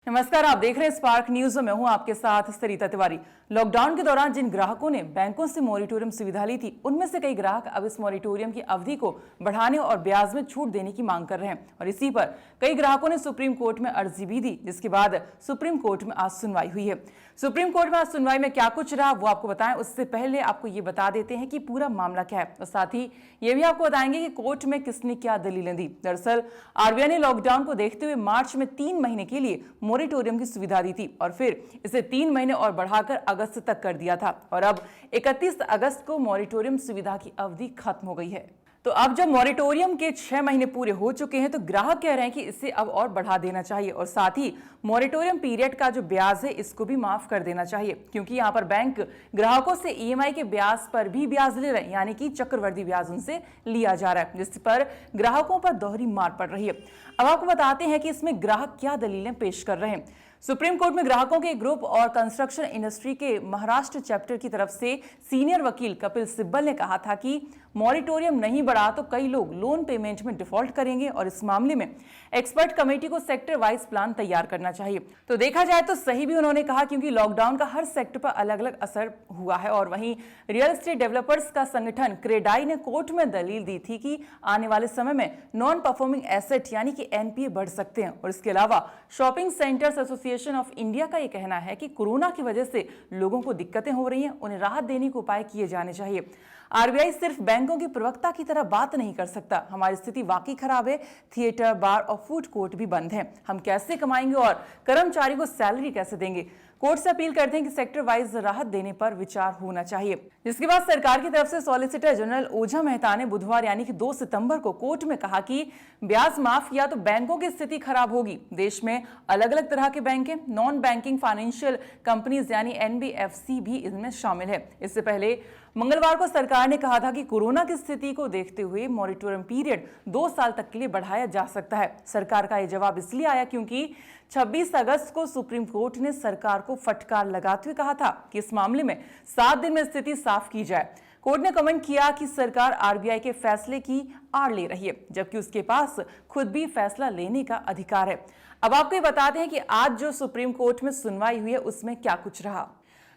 नमस्कार, आप देख रहे हैं स्पार्क न्यूज में हूं आपके साथ सरिता तिवारी। लॉकडाउन के दौरान जिन ग्राहकों ने बैंकों से मॉरिटोरियम सुविधा ली थी, उनमें से कई ग्राहक अब इस मॉरिटोरियम की अवधि को बढ़ाने और ब्याज में छूट देने की मांग कर रहे हैं और इसी पर कई ग्राहकों ने सुप्रीम कोर्ट में अर्जी भी दी, जिसके बाद सुप्रीम कोर्ट में आज सुनवाई हुई है। सुप्रीम कोर्ट में आज सुनवाई में क्या कुछ रहा वो आपको बताएं, उससे पहले आपको ये बता देते हैं कि पूरा मामला क्या है और साथ ही ये भी आपको बताएंगे कि कोर्ट में किसने क्या दलीलें दी। दरअसल आरबीआई ने लॉकडाउन को देखते हुए मार्च में 3 महीने के लिए मॉरिटोरियम की सुविधा दी थी और फिर इसे 3 महीने और बढ़ाकर अगस्त तक कर दिया था और अब 31 अगस्त को मॉरिटोरियम सुविधा की अवधि खत्म हो गई है। तो अब जब मॉरिटोरियम के 6 महीने पूरे हो चुके हैं तो ग्राहक कह रहे हैं कि इसे अब और बढ़ा देना चाहिए और साथ ही मॉरिटोरियम पीरियड का जो ब्याज है इसको भी माफ कर देना चाहिए, क्योंकि यहाँ पर बैंक ग्राहकों से ईएमआई के ब्याज पर भी ब्याज ले रहे हैं, यानी कि चक्रवृद्धि ब्याज उनसे लिया जा रहा है, जिस पर ग्राहकों पर दोहरी मार पड़ रही है। अब आपको बताते हैं कि इसमें ग्राहक क्या दलीलें पेश कर रहे हैं। सुप्रीम कोर्ट में ग्राहकों के ग्रुप और कंस्ट्रक्शन इंडस्ट्री के महाराष्ट्र चैप्टर की तरफ से सीनियर वकील कपिल सिब्बल ने कहा था कि मॉरिटोरियम नहीं बढ़ा तो कई लोग लोन पेमेंट में डिफॉल्ट करेंगे और इस मामले में एक्सपर्ट कमेटी को सेक्टर वाइज प्लान तैयार करना चाहिए। तो देखा जाए तो सही भी उन्होंने कहा, क्योंकि लॉकडाउन का हर सेक्टर पर अलग अलग असर हुआ है और वहीं रियल एस्टेट डेवलपर्स का संगठन क्रेडाई ने कोर्ट में दलील दी थी कि आने वाले समय में नॉन परफॉर्मिंग एसेट यानी कि एनपीए बढ़ सकते हैं और इसके अलावा shopping centres association of India का यह कहना है कि कोरोना की वजह से लोगों को दिक्कतें हो रही हैं, उन्हें राहत देने के उपाय किए जाने चाहिए। आरबीआई सिर्फ बैंकों की प्रवक्ता की तरह बात नहीं कर सकता। हमारी स्थिति वाकई खराब है, थिएटर, बार और फूड कोर्ट भी बंद हैं। हम कैसे कमाएंगे और कर्मचारी को सैलरी कैसे देंगे? कोर्ट से अपील करते हैं कि सेक्टर वाइज राहत देने पर विचार होना चाहिए। जिसके बाद सरकार की तरफ से सॉलिसिटर जनरल ओझा मेहता ने बुधवार यानी कि 2 सितंबर को कोर्ट में कहा कि ब्याज माफ किया तो बैंकों की स्थिति खराब होगी। देश में अलग अलग तरह के बैंक हैं, नॉन बैंकिंग फाइनेंशियल कंपनीज यानी एनबीएफसी भी इनमें शामिल है। इससे पहले मंगलवार को सरकार ने कहा था कि कोरोना की स्थिति को देखते हुए मॉरिटोरियम पीरियड 2 साल तक के लिए बढ़ाया जा सकता है। सरकार का यह जवाब इसलिए आया क्योंकि 26 अगस्त को सुप्रीम कोर्ट ने सरकार को फटकार लगाते हुए कहा था कि इस मामले में 7 दिन में स्थिति साफ की जाए। कोर्ट ने कमेंट किया कि सरकार आरबीआई के फैसले की आड़ ले रही है, जबकि उसके पास खुद भी फैसला लेने का अधिकार है। अब आपको ये बताते हैं कि आज जो सुप्रीम कोर्ट में सुनवाई हुई है उसमें क्या कुछ रहा।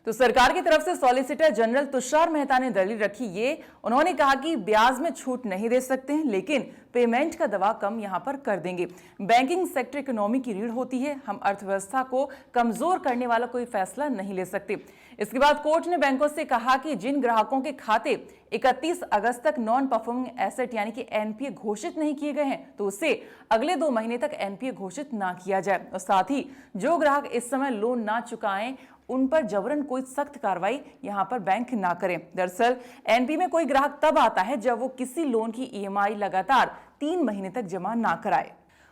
तो सरकार की तरफ से सॉलिसिटर जनरल तुषार मेहता ने दलील रखी। ये उन्होंने कहा कि ब्याज में छूट नहीं दे सकते हैं, लेकिन पेमेंट का दबाव कम यहां पर कर देंगे। बैंकिंग सेक्टर इकोनॉमी की रीढ़ होती है, हम अर्थव्यवस्था को कमजोर करने वाला कोई फैसला नहीं ले सकते। इसके बाद कोर्ट ने बैंकों से कहा कि जिन ग्राहकों के खाते 31 अगस्त तक नॉन परफॉर्मिंग एसेट यानी कि एनपीए घोषित नहीं किए गए हैं तो उसे अगले 2 महीने तक एनपीए घोषित ना किया जाए और साथ ही जो ग्राहक इस समय लोन ना चुकाएं उन पर जबरन कोई सख्त कार्रवाई यहां पर बैंक ना करें। दरअसल एनपीए में कोई ग्राहक तब आता है जब वो किसी लोन की ईएमआई लगातार 3 महीने तक जमा ना कराए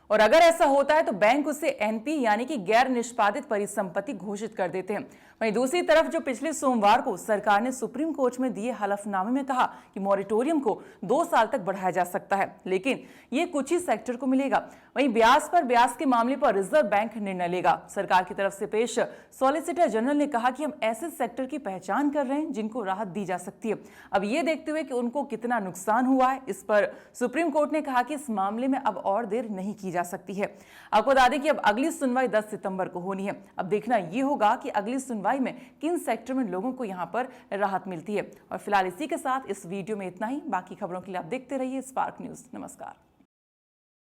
और अगर ऐसा होता है तो बैंक उसे एनपी यानी कि गैर निष्पादित परिसंपत्ति घोषित कर देते हैं। वहीं दूसरी तरफ जो पिछले सोमवार को सरकार ने सुप्रीम कोर्ट में दिए हलफनामे में कहा कि मॉरिटोरियम को 2 साल तक बढ़ाया जा सकता है, लेकिन ये कुछ ही सेक्टर को मिलेगा। वहीं ब्याज पर ब्याज के मामले पर रिजर्व बैंक निर्णय लेगा। सरकार की तरफ से पेश सॉलिसिटर जनरल ने कहा कि हम ऐसे सेक्टर की पहचान कर रहे हैं जिनको राहत दी जा सकती है। अब ये देखते हुए कि उनको कितना नुकसान हुआ है, इस पर सुप्रीम कोर्ट ने कहा कि इस मामले में अब और देर नहीं की जा सकती है। आपको बता दें कि अब अगली सुनवाई 10 सितंबर को होनी है। अब देखना यह होगा कि अगली सुनवाई में किन सेक्टर में लोगों को यहां पर राहत मिलती है। और फिलहाल इसी के साथ इस वीडियो में इतना ही। बाकी खबरों के लिए आप देखते रहिए स्पार्क न्यूज। नमस्कार।